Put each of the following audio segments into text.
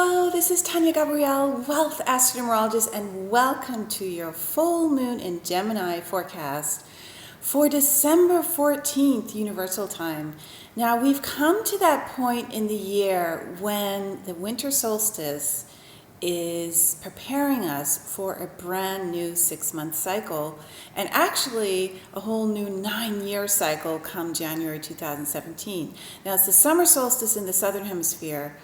Hello, this is Tanya Gabrielle, Wealth Astronumerologist, and welcome to your full moon in Gemini forecast for December 14th, Universal Time. Now, we've come to that point in the year when the winter solstice is preparing us for a brand new 6-month cycle, and actually a whole new 9-year cycle come January 2017. Now, it's the summer solstice in the southern hemisphere,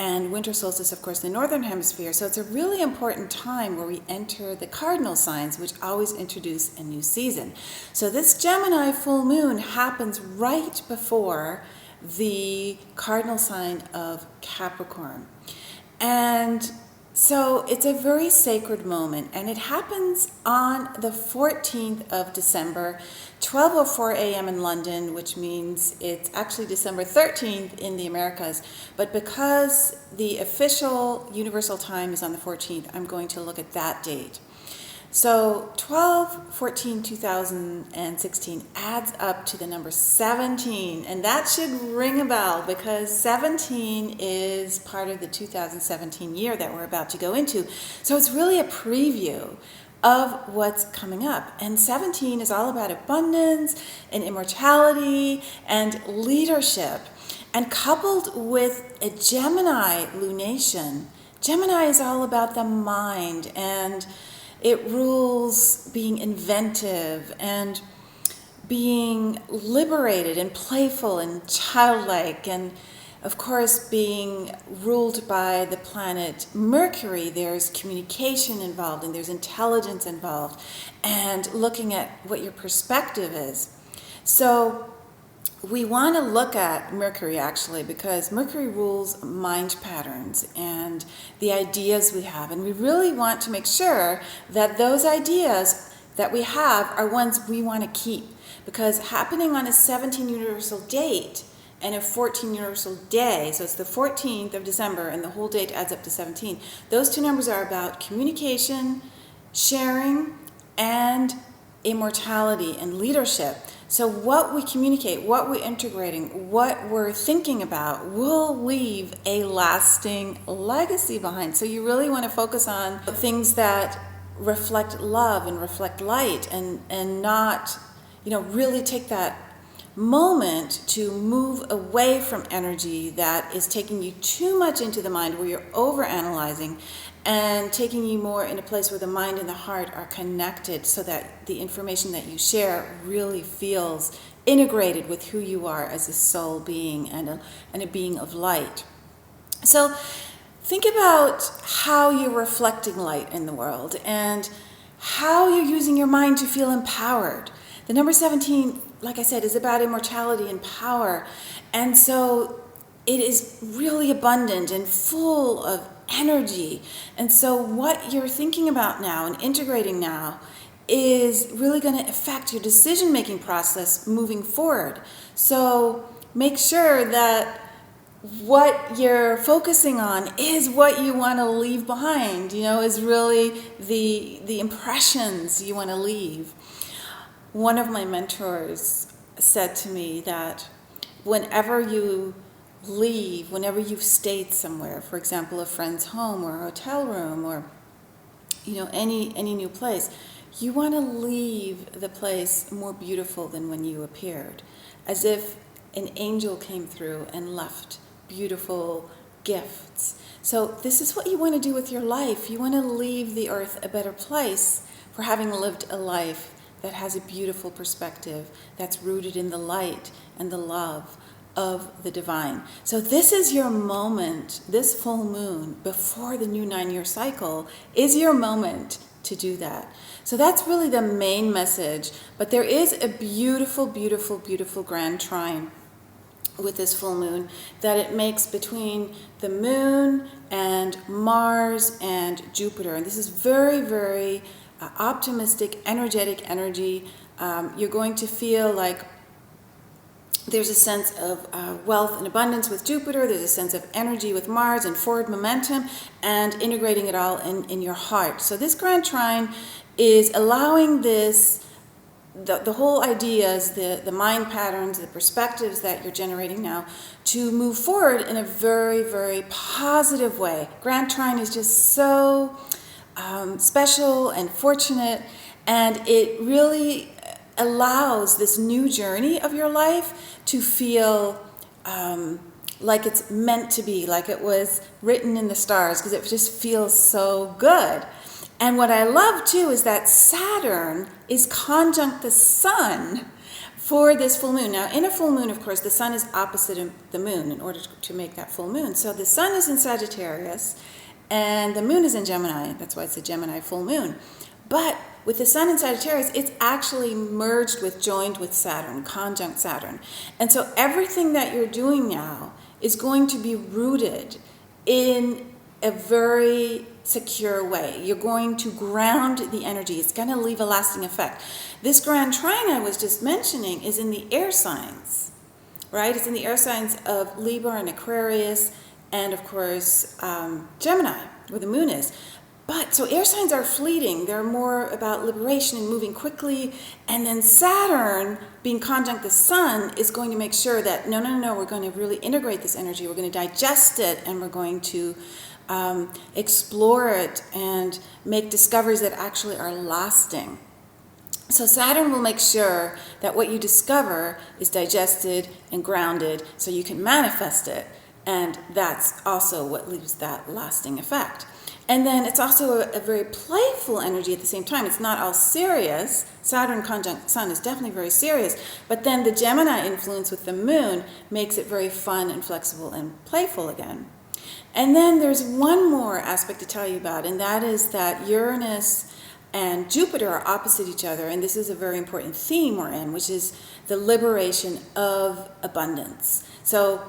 and winter solstice, of course, the northern hemisphere. So it's a really important time where we enter the cardinal signs, which always introduce a new season. So this Gemini full moon happens right before the cardinal sign of Capricorn. And so it's a very sacred moment, and it happens on the 14th of December, 12:04 a.m. in London, which means it's actually December 13th in the Americas. But because the official universal time is on the 14th, I'm going to look at that date. So 12/14/2016 adds up to the number 17, and that should ring a bell because 17 is part of the 2017 year that we're about to go into. So it's really a preview of what's coming up. And 17 is all about abundance and immortality and leadership. And coupled with a Gemini lunation, Gemini is all about the mind, and it rules being inventive and being liberated and playful and childlike, and of course being ruled by the planet Mercury. There's communication involved and there's intelligence involved, and looking at what your perspective is. So we want to look at Mercury actually because Mercury rules mind patterns and the ideas we have, and we really want to make sure that those ideas that we have are ones we want to keep, because happening on a 17 universal date and a 14 universal day, so it's the 14th of December and the whole date adds up to 17. Those two numbers are about communication, sharing, and immortality and leadership. So what we communicate, what we're integrating, what we're thinking about will leave a lasting legacy behind. So you really want to focus on things that reflect love and reflect light, and not, really take that moment to move away from energy that is taking you too much into the mind, where you're overanalyzing, and taking you more in a place where the mind and the heart are connected, so that the information that you share really feels integrated with who you are as a soul being and a being of light. So think about how you're reflecting light in the world and how you're using your mind to feel empowered. The number 17, like I said, is about immortality and power. And so it is really abundant and full of energy. And so what you're thinking about now and integrating now is really going to affect your decision-making process moving forward. So make sure that what you're focusing on is what you want to leave behind, is really the impressions you want to leave. One of my mentors said to me that whenever you've stayed somewhere, for example, a friend's home or a hotel room, or any new place, you want to leave the place more beautiful than when you appeared, as if an angel came through and left beautiful gifts. So this is what you want to do with your life. You want to leave the earth a better place for having lived a life that has a beautiful perspective, that's rooted in the light and the love of the divine. So this is your moment. This full moon before the new 9-year cycle is your moment to do that. So that's really the main message. But there is a beautiful, beautiful, beautiful grand trine with this full moon that it makes between the moon and Mars and Jupiter. And this is very, very optimistic, energetic energy. You're going to feel like there's a sense of wealth and abundance with Jupiter. There's a sense of energy with Mars and forward momentum, and integrating it all in your heart. So this grand trine is allowing this the whole idea is the mind patterns, the perspectives that you're generating now to move forward in a very, very positive way. Grand Trine is just so special and fortunate, and it really allows this new journey of your life to feel like it's meant to be, like it was written in the stars, because it just feels so good. And what I love too is that Saturn is conjunct the sun for this full moon. Now, in a full moon, of course, the sun is opposite the moon in order to make that full moon. So the sun is in Sagittarius and the moon is in Gemini. That's why it's a Gemini full moon. But with the sun in Sagittarius, it's actually merged with, joined with Saturn, conjunct Saturn. And so everything that you're doing now is going to be rooted in a very secure way. You're going to ground the energy. It's going to leave a lasting effect. This Grand Trine I was just mentioning is in the air signs, right? It's in the air signs of Libra and Aquarius, and of course Gemini, where the moon is. But so air signs are fleeting. They're more about liberation and moving quickly. And then Saturn, being conjunct the sun, is going to make sure that no, we're going to really integrate this energy. We're going to digest it, and we're going to explore it and make discoveries that actually are lasting. So Saturn will make sure that what you discover is digested and grounded so you can manifest it. And that's also what leaves that lasting effect. And then it's also a very playful energy at the same time. It's not all serious. Saturn conjunct Sun is definitely very serious. But then the Gemini influence with the moon makes it very fun and flexible and playful again. And then there's one more aspect to tell you about, and that is that Uranus and Jupiter are opposite each other. And this is a very important theme we're in, which is the liberation of abundance. So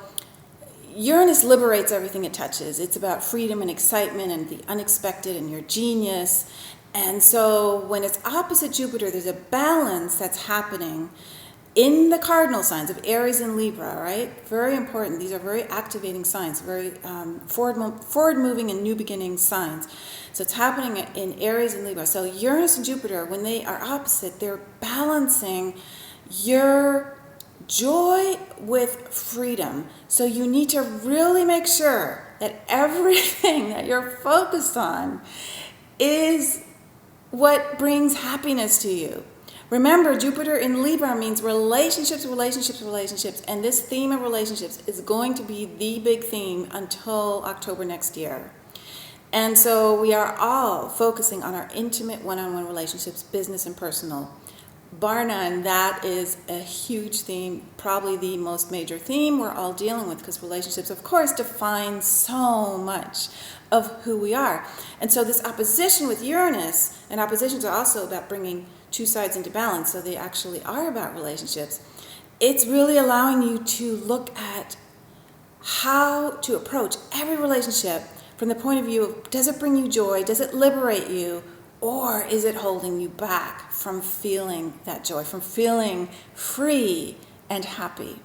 Uranus liberates everything it touches. It's about freedom and excitement and the unexpected and your genius. And so when it's opposite Jupiter, there's a balance that's happening in the cardinal signs of Aries and Libra, right? Very important. These are very activating signs, very forward-moving and new beginning signs. So it's happening in Aries and Libra. So Uranus and Jupiter, when they are opposite, they're balancing your joy with freedom. So you need to really make sure that everything that you're focused on is what brings happiness to you. Remember, Jupiter in Libra means relationships, relationships, relationships. And this theme of relationships is going to be the big theme until October next year. And so we are all focusing on our intimate one-on-one relationships, business and personal. Bar none, that is a huge theme, probably the most major theme we're all dealing with, because relationships, of course, define so much of who we are. And so this opposition with Uranus, and oppositions are also about bringing two sides into balance, so they actually are about relationships. It's really allowing you to look at how to approach every relationship from the point of view of, does it bring you joy? Does it liberate you? Or is it holding you back from feeling that joy, from feeling free and happy?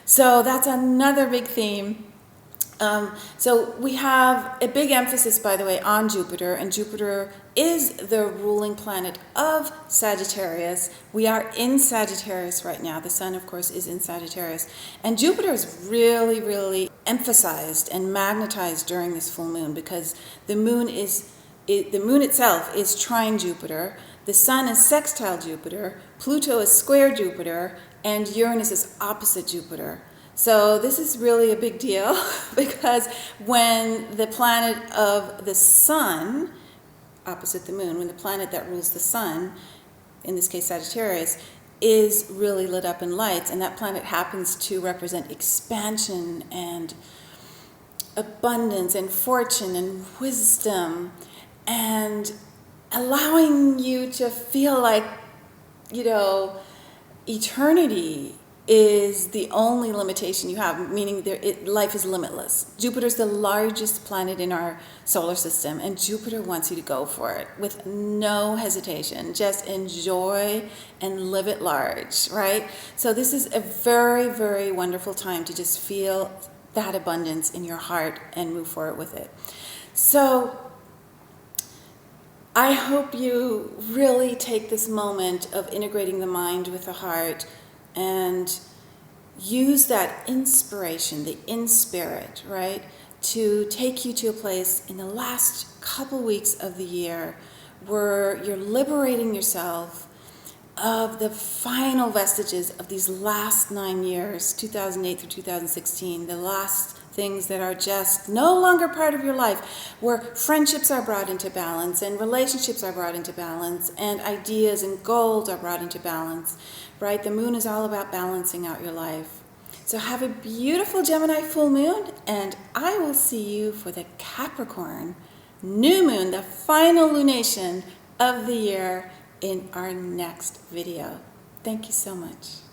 So that's another big theme. So we have a big emphasis, by the way, on Jupiter, and Jupiter is the ruling planet of Sagittarius. We are in Sagittarius right now. The sun, of course, is in Sagittarius. And Jupiter is really, really emphasized and magnetized during this full moon, because the moon itself is trine Jupiter, the sun is sextile Jupiter, Pluto is square Jupiter, and Uranus is opposite Jupiter. So this is really a big deal, because when the planet of the sun, opposite the moon, when the planet that rules the sun, in this case Sagittarius, is really lit up in lights, and that planet happens to represent expansion and abundance and fortune and wisdom, and allowing you to feel like, eternity is the only limitation you have, meaning life is limitless. Jupiter's the largest planet in our solar system, and Jupiter wants you to go for it with no hesitation. Just enjoy and live at large, right? So this is a very, very wonderful time to just feel that abundance in your heart and move forward with it. So I hope you really take this moment of integrating the mind with the heart and use that inspiration, the in spirit, right, to take you to a place in the last couple weeks of the year where you're liberating yourself of the final vestiges of these last 9 years, 2008 through 2016, the last things that are just no longer part of your life, where friendships are brought into balance and relationships are brought into balance and ideas and goals are brought into balance, right? The moon is all about balancing out your life. So have a beautiful Gemini full moon, and I will see you for the Capricorn new moon, the final lunation of the year, in our next video. Thank you so much.